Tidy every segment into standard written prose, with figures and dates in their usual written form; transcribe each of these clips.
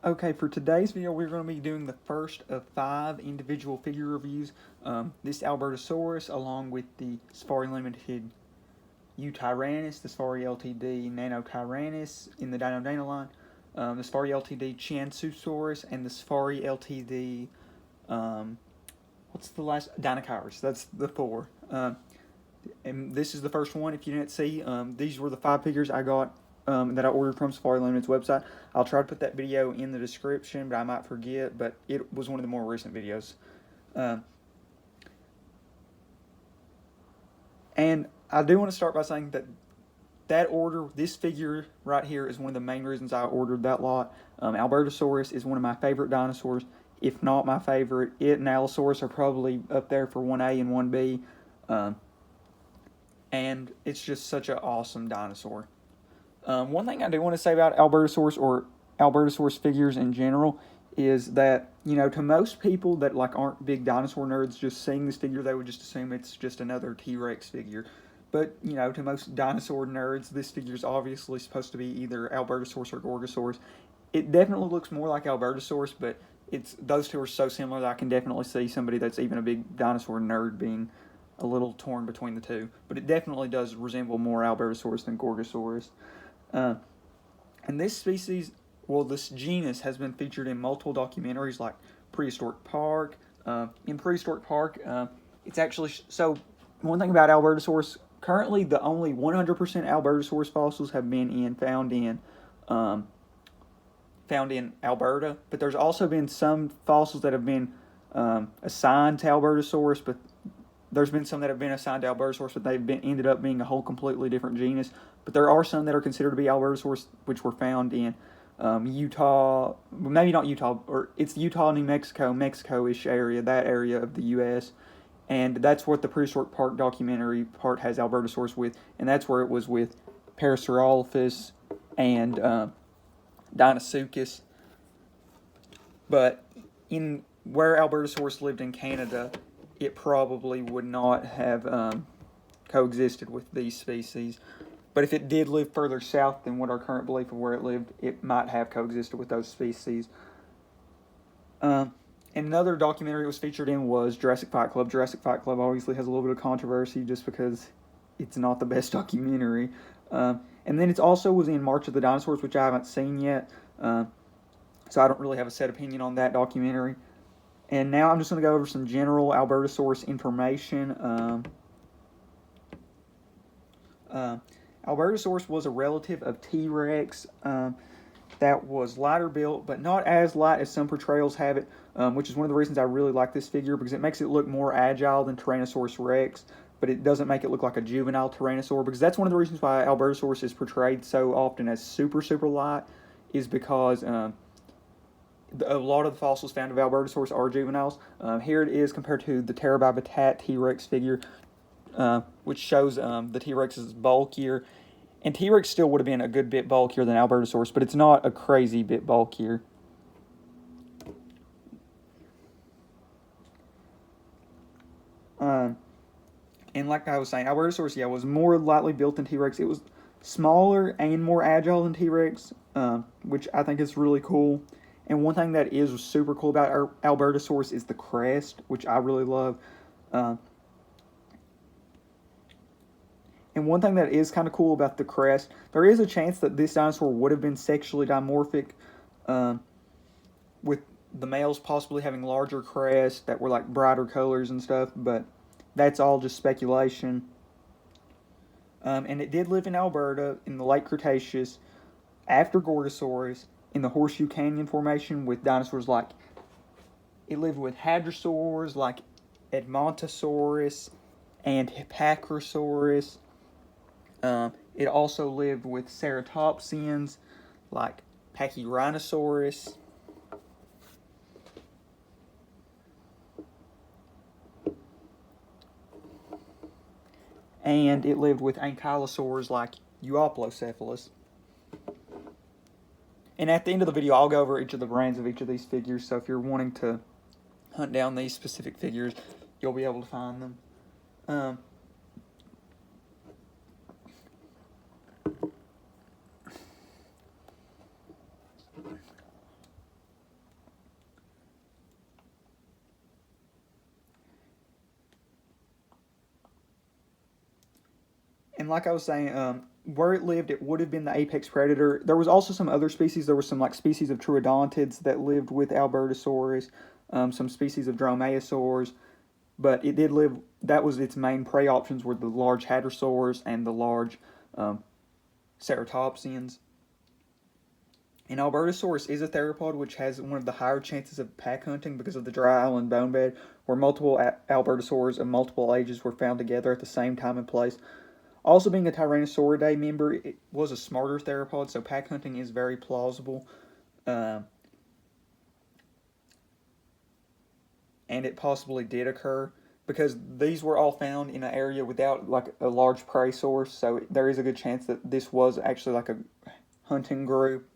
Okay, for today's video, we're going to be doing the first of 5 individual figure reviews. This Albertosaurus, along with the Safari Ltd Tyrannus, the Safari Ltd Nano Tyrannus in the Dino line, the Safari Ltd Chiansusaurus, and the Safari Ltd, what's the last? Dinosaurus. That's the 4. And this is the first one. If you didn't see, these were the 5 figures I got that I ordered from Safari Ltd's website. I'll try to put that video in the description, but I might forget, but it was one of the more recent videos. And I do want to start by saying that order, this figure right here, is one of the main reasons I ordered that lot. Albertosaurus is one of my favorite dinosaurs, if not my favorite. It and Allosaurus are probably up there for 1A and 1B. And it's just such an awesome dinosaur. One thing I do want to say about Albertosaurus, or Albertosaurus figures in general, is that, you know, to most people that aren't big dinosaur nerds, just seeing this figure, they would just assume it's just another T-Rex figure. But, you know, to most dinosaur nerds, this figure is obviously supposed to be either Albertosaurus or Gorgosaurus. It definitely looks more like Albertosaurus, but those two are so similar that I can definitely see somebody that's even a big dinosaur nerd being a little torn between the two. But it definitely does resemble more Albertosaurus than Gorgosaurus. And this species, well, this genus has been featured in multiple documentaries like Prehistoric Park. In Prehistoric Park, it's actually, so one thing about Albertosaurus, currently the only 100% Albertosaurus fossils have been found in Alberta, but there's also been some fossils that have been assigned to Albertosaurus, but there's been some that have been assigned to Albertosaurus, but they've ended up being a whole completely different genus. But there are some that are considered to be Albertosaurus, which were found in Utah, well, maybe not Utah, or it's Utah, New Mexico, Mexico-ish area, that area of the U.S., and that's what the Prehistoric Park documentary part has Albertosaurus with, and that's where it was with Parasaurolophus and Deinosuchus. But in where Albertosaurus lived in Canada, it probably would not have coexisted with these species. But if it did live further south than what our current belief of where it lived, it might have coexisted with those species. Another documentary it was featured in was Jurassic Fight Club. Jurassic Fight Club obviously has a little bit of controversy just because it's not the best documentary. And then it also was in March of the Dinosaurs, which I haven't seen yet. So I don't really have a set opinion on that documentary. And now I'm just going to go over some general Albertosaurus information. Albertosaurus was a relative of T-Rex that was lighter built, but not as light as some portrayals have it, which is one of the reasons I really like this figure, because it makes it look more agile than Tyrannosaurus Rex, but it doesn't make it look like a juvenile Tyrannosaur, because that's one of the reasons why Albertosaurus is portrayed so often as super, super light, is because a lot of the fossils found of Albertosaurus are juveniles. Here it is compared to the Terrabibitat T-Rex figure, which shows the T-Rex is bulkier. And T-Rex still would have been a good bit bulkier than Albertosaurus, but it's not a crazy bit bulkier. And like I was saying, Albertosaurus, was more lightly built than T-Rex. It was smaller and more agile than T-Rex, which I think is really cool. And one thing that is super cool about Albertosaurus is the crest, which I really love. And one thing that is kind of cool about the crest, there is a chance that this dinosaur would have been sexually dimorphic, with the males possibly having larger crests that were like brighter colors and stuff, but that's all just speculation. And it did live in Alberta in the late Cretaceous after Gorgosaurus in the Horseshoe Canyon Formation with dinosaurs like, it lived with hadrosaurs like Edmontosaurus and Hippacrosaurus. It also lived with ceratopsians like Pachyrhinosaurus. And it lived with ankylosaurs like Euoplocephalus. And at the end of the video, I'll go over each of the brands of each of these figures, so if you're wanting to hunt down these specific figures, you'll be able to find them. And like I was saying, where it lived, it would have been the apex predator. There was also some other species. There were some like species of troodontids that lived with Albertosaurus, some species of dromaeosaurs, but it did live. That was its main prey options were the large hadrosaurs and the large ceratopsians. And Albertosaurus is a theropod, which has one of the higher chances of pack hunting because of the dry island bone bed, where multiple Albertosaurs of multiple ages were found together at the same time and place. Also, being a Tyrannosauridae member, it was a smarter theropod, so pack hunting is very plausible. And it possibly did occur because these were all found in an area without like a large prey source, so there is a good chance that this was actually like a hunting group.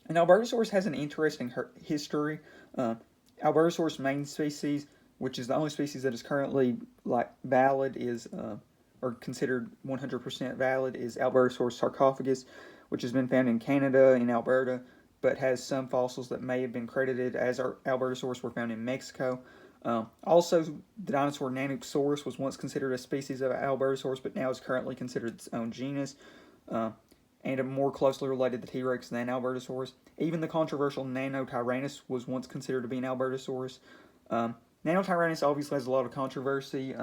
And Albertosaurus has an interesting history. Albertosaurus main species, which is the only species that is currently like valid, is or considered 100% valid, is Albertosaurus sarcophagus, which has been found in Canada, in Alberta, but has some fossils that may have been credited as Albertosaurus were found in Mexico. Also, the dinosaur Nanosaurus was once considered a species of Albertosaurus, but now is currently considered its own genus. And more closely related to T-Rex than Albertosaurus. Even the controversial Nanotyrannus was once considered to be an Albertosaurus. Nanotyrannus obviously has a lot of controversy,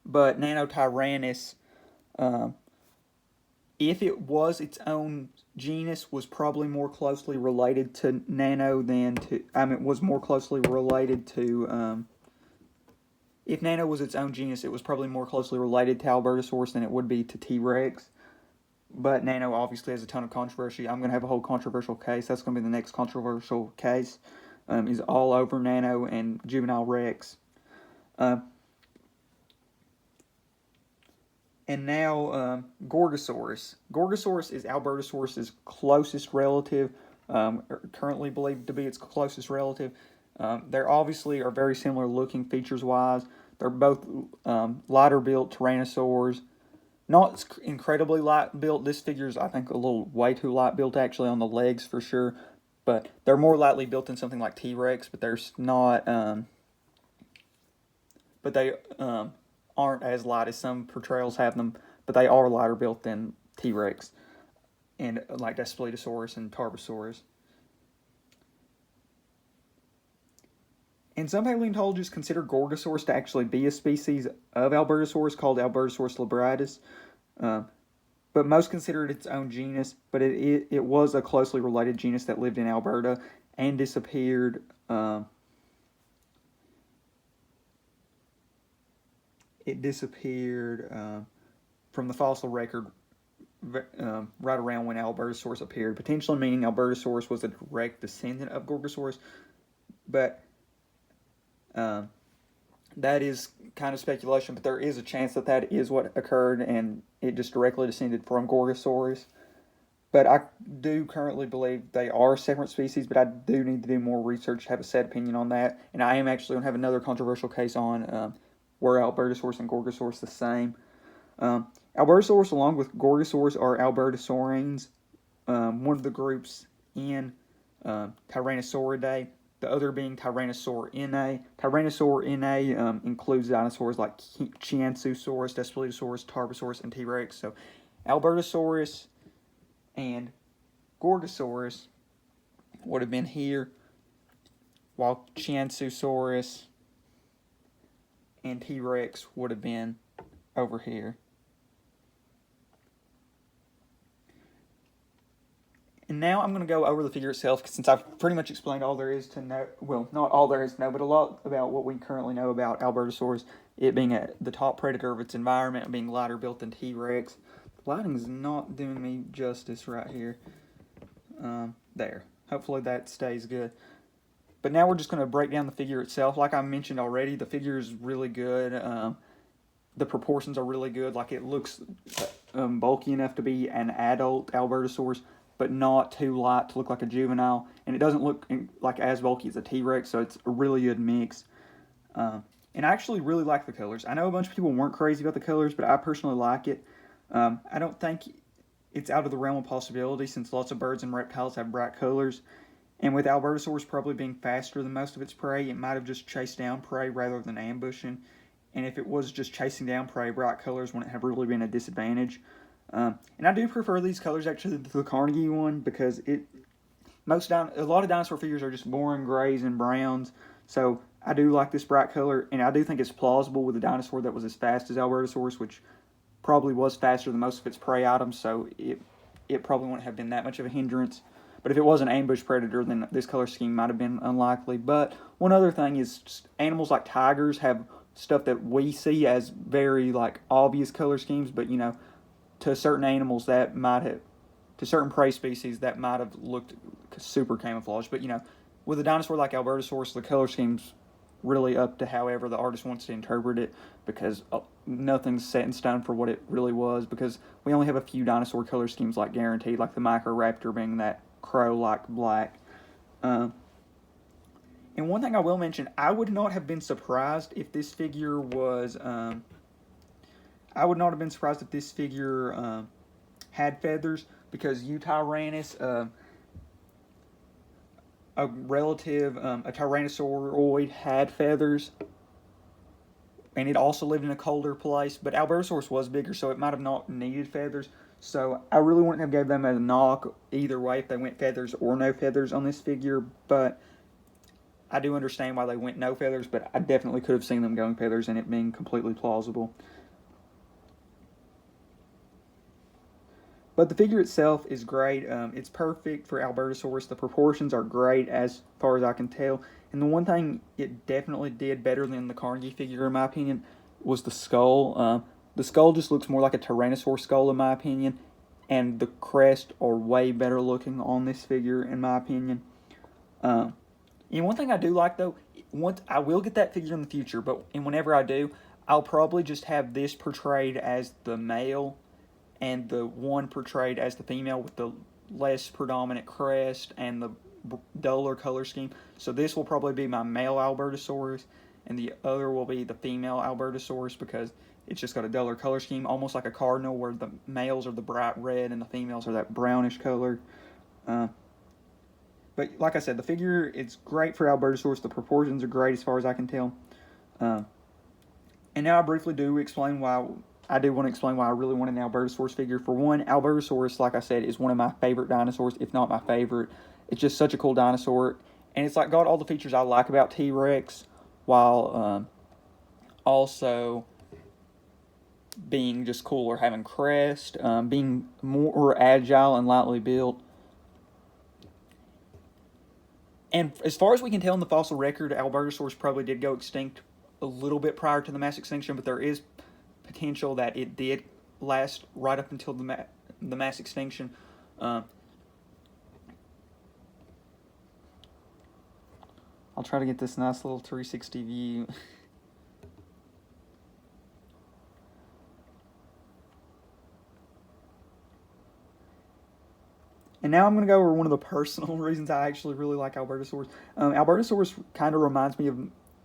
but Nanotyrannus, if it was its own genus, was probably more closely related to Nano than to... it was more closely related to... if Nano was its own genus, it was probably more closely related to Albertosaurus than it would be to T-Rex. But Nano obviously has a ton of controversy. I'm going to have a whole controversial case. That's going to be the next controversial case. Is all over Nano and Juvenile Rex. And now Gorgosaurus. Gorgosaurus is Albertosaurus' closest relative, currently believed to be its closest relative. They obviously are very similar looking features-wise. They're both lighter-built tyrannosaurs. Not incredibly light built. This figure's, I think, a little way too light built actually on the legs for sure. But they're more lightly built than something like T-Rex, but there's not. But they aren't as light as some portrayals have them. But they are lighter built than T-Rex, and like Daspletosaurus and Tarbosaurus. And some paleontologists consider Gorgosaurus to actually be a species of Albertosaurus called Albertosaurus liberatus. But most consider it its own genus, but it was a closely related genus that lived in Alberta and disappeared. It disappeared from the fossil record right around when Albertosaurus appeared, potentially meaning Albertosaurus was a direct descendant of Gorgosaurus, but that is kind of speculation, but there is a chance that that is what occurred and it just directly descended from Gorgosaurus. But I do currently believe they are separate species, but I do need to do more research to have a set opinion on that. And I am actually going to have another controversial case on were Albertosaurus and Gorgosaurus the same. Albertosaurus, along with Gorgosaurus, are Albertosaurines, one of the groups in Tyrannosauridae. The other being Tyrannosaurinae. Tyrannosaurinae includes dinosaurs like Chiansusaurus, Daspletosaurus, Tarbosaurus, and T-Rex. So Albertosaurus and Gorgosaurus would have been here, while Chiansusaurus and T-Rex would have been over here. And now I'm going to go over the figure itself, since I've pretty much explained all there is to know. Well, not all there is to know, but a lot about what we currently know about Albertosaurus. It being the top predator of its environment, being lighter built than T-Rex. The lighting's not doing me justice right here. There. Hopefully that stays good. But now we're just going to break down the figure itself. Like I mentioned already, the figure is really good. The proportions are really good. Like it looks bulky enough to be an adult Albertosaurus, but not too light to look like a juvenile. And it doesn't look like as bulky as a T-Rex, so it's a really good mix. And I actually really like the colors. I know a bunch of people weren't crazy about the colors, but I personally like it. I don't think it's out of the realm of possibility, since lots of birds and reptiles have bright colors. And with Albertosaurus probably being faster than most of its prey, it might have just chased down prey rather than ambushing. and if it was just chasing down prey, bright colors wouldn't have really been a disadvantage. And I do prefer these colors actually to the Carnegie one, because a lot of dinosaur figures are just boring grays and browns. So I do like this bright color, and I do think it's plausible with a dinosaur that was as fast as Albertosaurus, which probably was faster than most of its prey items, so it probably wouldn't have been that much of a hindrance. But if it was an ambush predator, then this color scheme might have been unlikely. But one other thing is, just animals like tigers have stuff that we see as very like obvious color schemes, but to certain animals that might have, to certain prey species that might have looked super camouflaged. But with a dinosaur like Albertosaurus, the color scheme's really up to however the artist wants to interpret it, because nothing's set in stone for what it really was, because we only have a few dinosaur color schemes like guaranteed, like the Microraptor being that crow-like black. And one thing I will mention, I would not have been surprised if this figure was had feathers, because Utyrannus, a relative, a Tyrannosauroid, had feathers, and it also lived in a colder place. But Albertosaurus was bigger, so it might have not needed feathers. So I really wouldn't have gave them a knock either way if they went feathers or no feathers on this figure. But I do understand why they went no feathers, but I definitely could have seen them going feathers and it being completely plausible. But the figure itself is great. It's perfect for Albertosaurus. The proportions are great as far as I can tell. And the one thing it definitely did better than the Carnegie figure, in my opinion, was the skull. The skull just looks more like a Tyrannosaur skull, in my opinion. And the crest are way better looking on this figure, in my opinion. And one thing I do like, though, I will get that figure in the future, but whenever I do, I'll probably just have this portrayed as the male and the one portrayed as the female, with the less predominant crest and the duller color scheme. So this will probably be my male Albertosaurus, and the other will be the female Albertosaurus, because it's just got a duller color scheme, almost like a cardinal, where the males are the bright red and the females are that brownish color. But like I said, the figure, it's great for Albertosaurus. The proportions are great as far as I can tell. And now I briefly do explain why. I do want to explain why I really want an Albertosaurus figure. For one, Albertosaurus, like I said, is one of my favorite dinosaurs, if not my favorite. It's just such a cool dinosaur, and it's like got all the features I like about T-Rex, while also being just cooler, having crest, being more agile and lightly built. And as far as we can tell in the fossil record, Albertosaurus probably did go extinct a little bit prior to the mass extinction, but there is potential that it did last right up until the mass extinction. I'll try to get this nice little 360 view. And now I'm going to go over one of the personal reasons I actually really like Albertosaurus. Albertosaurus kind of reminds me of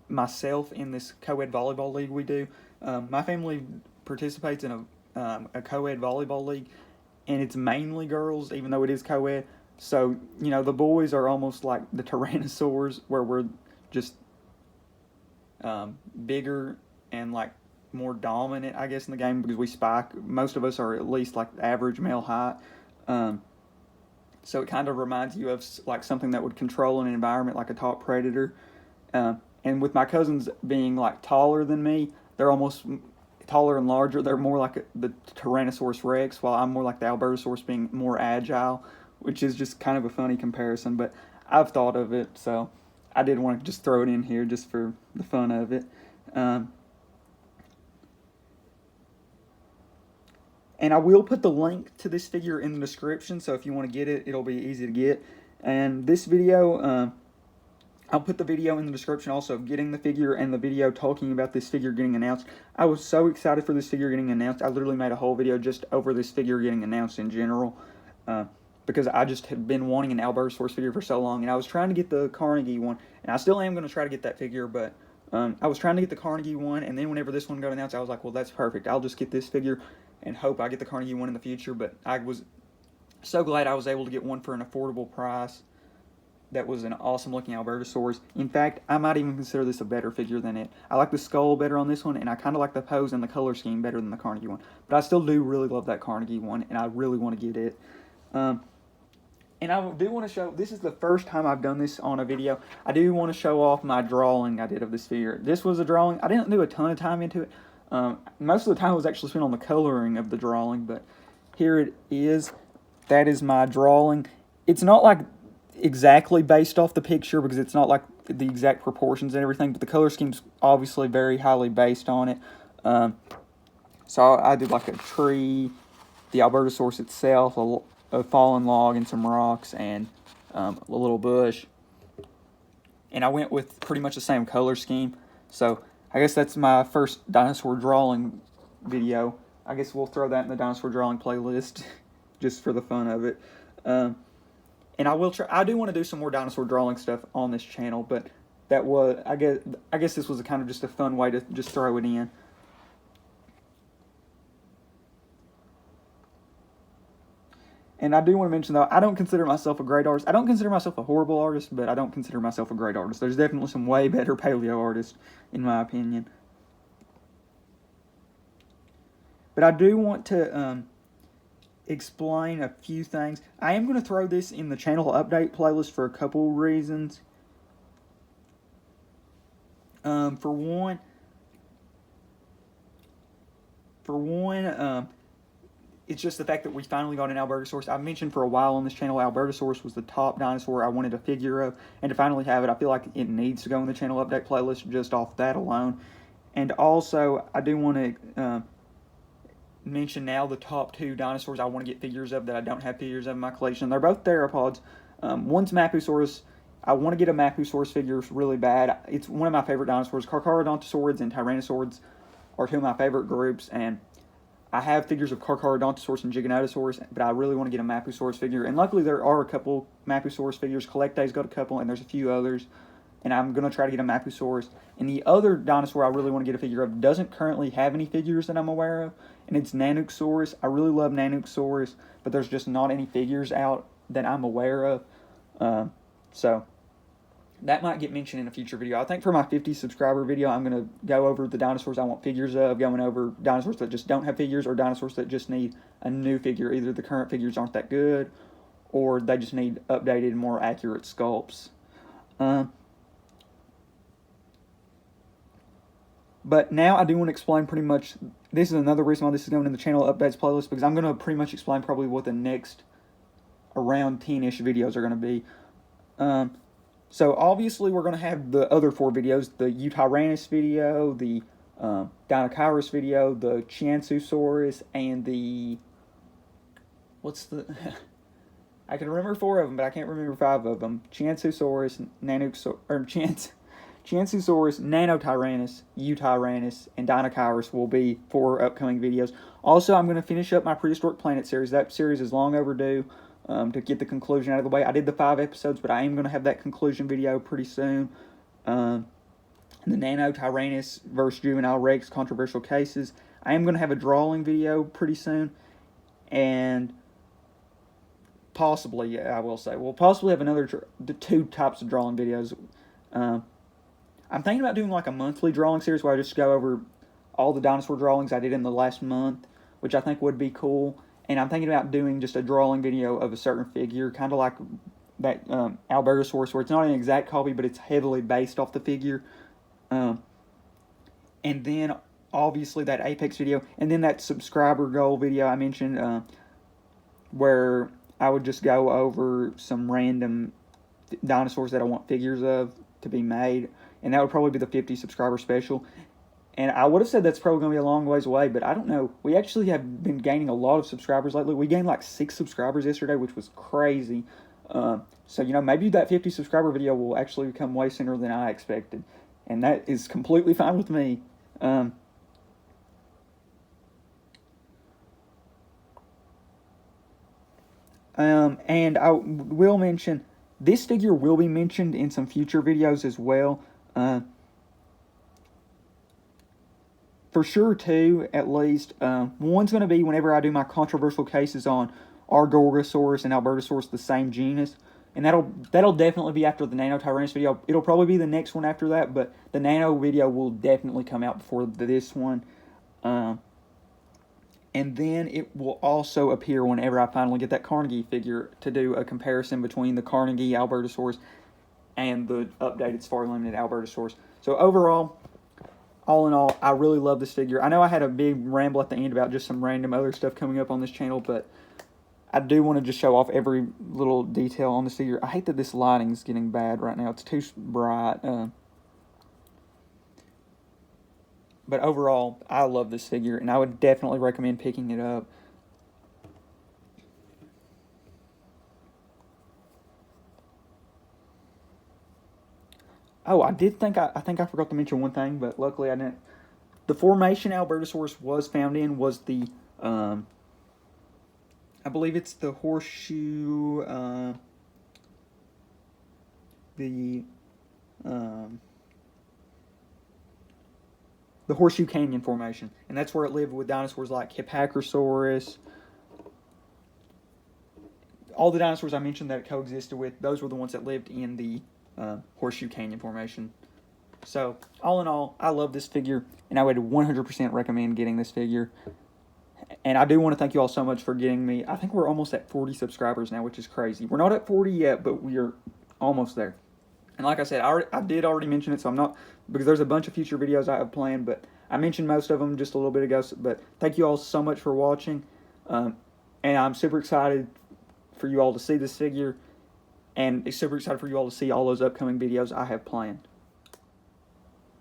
myself in this co-ed volleyball league we do. My family participates in a co-ed volleyball league, and it's mainly girls, even though it is co-ed. So, the boys are almost like the Tyrannosaurs, where we're just bigger and like more dominant, I guess, in the game, because we spike. Most of us are at least like average male height. So it kind of reminds you of like something that would control an environment, like a top predator. And with my cousins being like taller than me, they're almost taller and larger. They're more like the Tyrannosaurus Rex, while I'm more like the Albertosaurus, being more agile, which is just kind of a funny comparison. But I've thought of it, so I did want to just throw it in here just for the fun of it. And I will put the link to this figure in the description, so if you want to get it, it'll be easy to get. And this video, I'll put the video in the description also of getting the figure, and the video talking about this figure getting announced. I was so excited for this figure getting announced. I literally made a whole video just over this figure getting announced in general, because I just have been wanting an Albertosaurus figure for so long, and I was trying to get the Carnegie one, and I still am going to try to get that figure, but I was trying to get the Carnegie one, and then whenever this one got announced, I was like, well, that's perfect. I'll just get this figure and hope I get the Carnegie one in the future. But I was so glad I was able to get one for an affordable price. that was an awesome looking Albertosaurus. In fact, I might even consider this a better figure than it. I like the skull better on this one, and I kind of like the pose and the color scheme better than the Carnegie one. But I still do really love that Carnegie one, and I really want to get it. And I do want to show, this is the first time I've done this on a video. I do want to show off my drawing I did of this figure. This was a drawing. I didn't do a ton of time into it. Most of the time was actually spent on the coloring of the drawing, but here it is. That is my drawing. It's not like exactly based off the picture because it's not like the exact proportions and everything, but the color scheme's obviously very highly based on it. So I did like a tree, the Albertosaurus itself, a fallen log and some rocks, and a little bush. And I went with pretty much the same color scheme. So I guess that's my first dinosaur drawing video. I guess we'll throw that in the dinosaur drawing playlist just for the fun of it. And I will try. I do want to do some more dinosaur drawing stuff on this channel, but that was, I guess this was kind of just a fun way to just throw it in. And I do want to mention, though, I don't consider myself a great artist. I don't consider myself a horrible artist, but I don't consider myself a great artist. There's definitely some way better paleo artists, in my opinion. But I do want to explain a few things. I am going to throw this in the channel update playlist for a couple reasons. For one, it's just the fact that we finally got an Albertosaurus. I've mentioned for a while on this channel, Albertosaurus was the top dinosaur I wanted a figure of, and to finally have it, I feel like it needs to go in the channel update playlist just off that alone. And also, I do want to mention now the top two dinosaurs I want to get figures of that I don't have figures of in my collection. They're both theropods. One's Mapusaurus. I want to get a Mapusaurus figure really bad. It's one of my favorite dinosaurs. Carcharodontosaurids and Tyrannosaurids are two of my favorite groups, and I have figures of Carcharodontosaurus and Giganotosaurus, but I really want to get a Mapusaurus figure. And luckily there are a couple Mapusaurus figures. Collecte's got a couple, and there's a few others. And I'm going to try to get a Mapusaurus. And the other dinosaur I really want to get a figure of doesn't currently have any figures that I'm aware of, and it's Nanuqsaurus. I really love Nanuqsaurus, but there's just not any figures out that I'm aware of. So that might get mentioned in a future video. I think for my 50 subscriber video, I'm going to go over the dinosaurs I want figures of, going over dinosaurs that just don't have figures, or dinosaurs that just need a new figure. Either the current figures aren't that good, or they just need updated, more accurate sculpts. But now I do want to explain pretty much, this is another reason why this is going in the channel updates playlist, because I'm going to pretty much explain probably what the next around 10-ish videos are going to be. So obviously we're going to have the other 4 videos, the Eutyrannus video, the Dinosaurus video, the Chiansusaurus, and the, I can remember 4 of them, but I can't remember 5 of them. Chiansusaurus, Chiansusaurus, Nanotyrannus, Eutyrannus, and Dinosaurus will be 4 upcoming videos. Also, I'm going to finish up my Prehistoric Planet series. That series is long overdue. To get the conclusion out of the way. I did the 5 episodes, but I am going to have that conclusion video pretty soon. The Nanotyrannus versus Juvenile Rex controversial cases. I am going to have a drawing video pretty soon. And possibly, I will say, we'll possibly have the 2 types of drawing videos. I'm thinking about doing like a monthly drawing series where I just go over all the dinosaur drawings I did in the last month, which I think would be cool. And I'm thinking about doing just a drawing video of a certain figure, kind of like that Albertosaurus, where it's not an exact copy, but it's heavily based off the figure. And then, obviously, that Apex video, and then that subscriber goal video I mentioned, where I would just go over some random dinosaurs that I want figures of to be made. And that would probably be the 50 subscriber special. And I would have said that's probably going to be a long ways away, but I don't know. We actually have been gaining a lot of subscribers lately. We gained like 6 subscribers yesterday, which was crazy. So, maybe that 50 subscriber video will actually come way sooner than I expected. And that is completely fine with me. And I will mention, this figure will be mentioned in some future videos as well. For sure, 2, at least. One's going to be whenever I do my controversial cases on are Gorgosaurus and Albertosaurus the same genus? and that'll definitely be after the Nano Tyrannus video. It'll probably be the next one after that, but the Nano video will definitely come out before this one. And then it will also appear whenever I finally get that Carnegie figure to do a comparison between the Carnegie Albertosaurus and the updated Safari Ltd Albertosaurus. So overall, all in all, I really love this figure. I know I had a big ramble at the end about just some random other stuff coming up on this channel, but I do want to just show off every little detail on this figure. I hate that this lighting is getting bad right now. It's too bright. But overall, I love this figure, and I would definitely recommend picking it up. Oh, I think I forgot to mention one thing, but luckily I didn't. The formation Albertosaurus was found in was the, I believe it's the horseshoe, the Horseshoe Canyon formation, and that's where it lived with dinosaurs like Hipparchosaurus. All the dinosaurs I mentioned that it coexisted with, those were the ones that lived in the Horseshoe Canyon formation. So, all in all, I love this figure, and I would 100% recommend getting this figure. And I do want to thank you all so much for getting me. I think we're almost at 40 subscribers now, which is crazy. We're not at 40 yet, but we are almost there. And like I said, I did already mention it, so I'm not, because there's a bunch of future videos I have planned, but I mentioned most of them just a little bit ago. But thank you all so much for watching, and I'm super excited for you all to see this figure, and super excited for you all to see all those upcoming videos I have planned.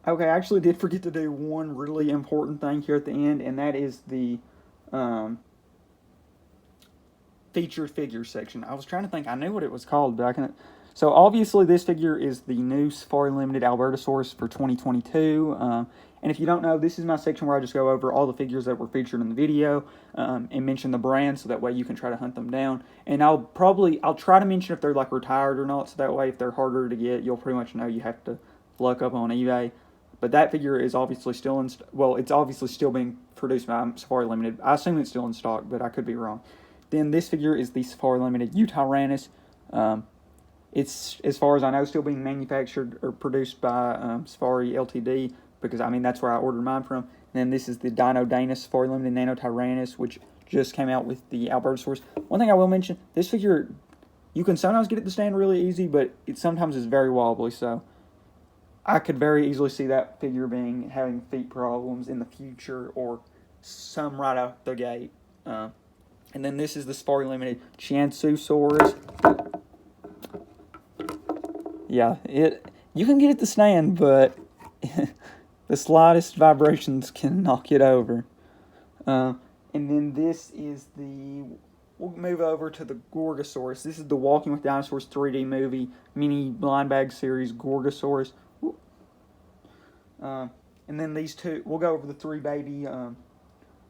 Okay, I actually did forget to do one really important thing here at the end, and that is the featured figures section. I was trying to think, I knew what it was called, but I can't. So obviously this figure is the new Safari Ltd Albertosaurus for 2022. And if you don't know, this is my section where I just go over all the figures that were featured in the video and mention the brand, so that way you can try to hunt them down. And I'll try to mention if they're like retired or not, so that way if they're harder to get, you'll pretty much know you have to look up on eBay. But that figure is obviously still in, well, it's obviously still being produced by Safari Ltd. I assume it's still in stock, but I could be wrong. Then this figure is the Safari Ltd Utyrannus. It's, as far as I know, still being manufactured or produced by Safari Ltd, because, I mean, that's where I ordered mine from. And then this is the Dino Dana Safari Ltd Nano Tyrannus, which just came out with the Albertosaurus. One thing I will mention, this figure, you can sometimes get it to stand really easy, but it sometimes is very wobbly, so I could very easily see that figure having feet problems in the future, or some right out the gate. And then this is the Safari Ltd Chiansusaurus. Yeah, you can get it to stand, but the slightest vibrations can knock it over. And then this is we'll move over to the Gorgosaurus. This is the Walking with Dinosaurs 3D movie, mini blind bag series Gorgosaurus. And then these two, we'll go over the three baby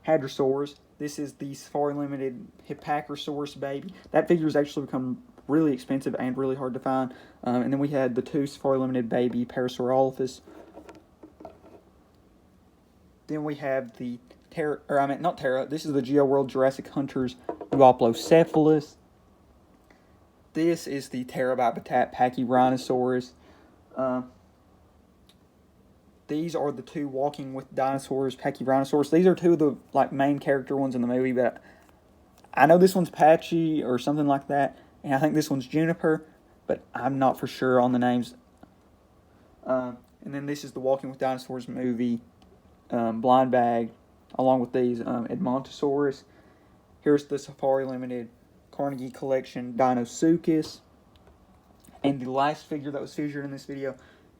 Hadrosaurs. This is the Safari Ltd Hipparchosaurus baby. That figure has actually become really expensive and really hard to find. And then we had the two Safari Ltd baby Parasaurolophus. Then we have the this is the Geo World Jurassic Hunters Duoplocephalus. This is the Pterobibitat Pachyrhinosaurus. These are the two Walking with Dinosaurs Pachyrhinosaurus. These are two of the main character ones in the movie, but I know this one's Patchy or something like that, and I think this one's Juniper, but I'm not for sure on the names. And then this is the Walking with Dinosaurs movie blind bag, along with these Edmontosaurus. Here's the Safari Ltd Carnegie Collection Dinosuchus. And the last figure that was featured in this video,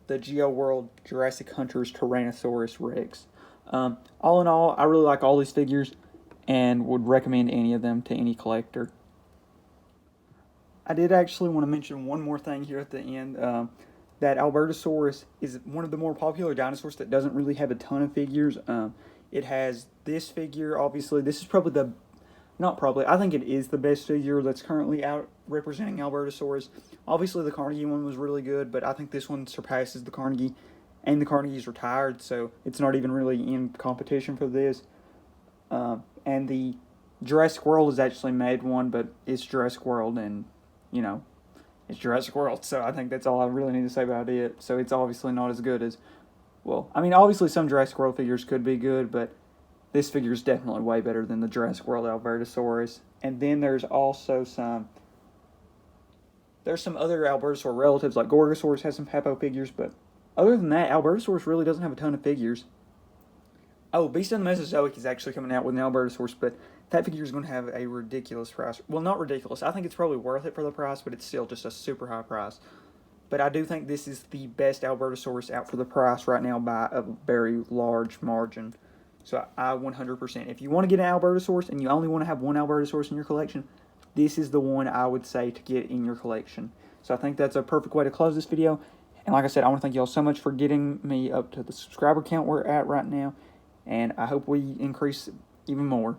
the Geo World Jurassic Hunters Tyrannosaurus Rex. All in all, I really like all these figures and would recommend any of them to any collector. I did actually want to mention one more thing here at the end. That Albertosaurus is one of the more popular dinosaurs that doesn't really have a ton of figures. It has this figure, obviously. This is probably I think it is the best figure that's currently out representing Albertosaurus. Obviously, the Carnegie one was really good, but I think this one surpasses the Carnegie, and the Carnegie's retired, so it's not even really in competition for this. And the Jurassic World has actually made one, but it's Jurassic World, and, you know, it's Jurassic World. So I think that's all I really need to say about it. So it's obviously not as good as, well, I mean, obviously some Jurassic World figures could be good, but this figure is definitely way better than the Jurassic World Albertosaurus. And then there's also there's some other Albertosaur relatives, like Gorgosaurus has some Papo figures, but other than that, Albertosaurus really doesn't have a ton of figures. Oh, Beast of the Mesozoic is actually coming out with an Albertosaurus, but that figure is going to have a ridiculous price. Well, not ridiculous. I think it's probably worth it for the price, but it's still just a super high price. But I do think this is the best Albertosaurus out for the price right now by a very large margin. So I 100%. If you want to get an Albertosaurus and you only want to have one Albertosaurus in your collection, this is the one I would say to get in your collection. So I think that's a perfect way to close this video. And like I said, I want to thank you all so much for getting me up to the subscriber count we're at right now. And I hope we increase even more.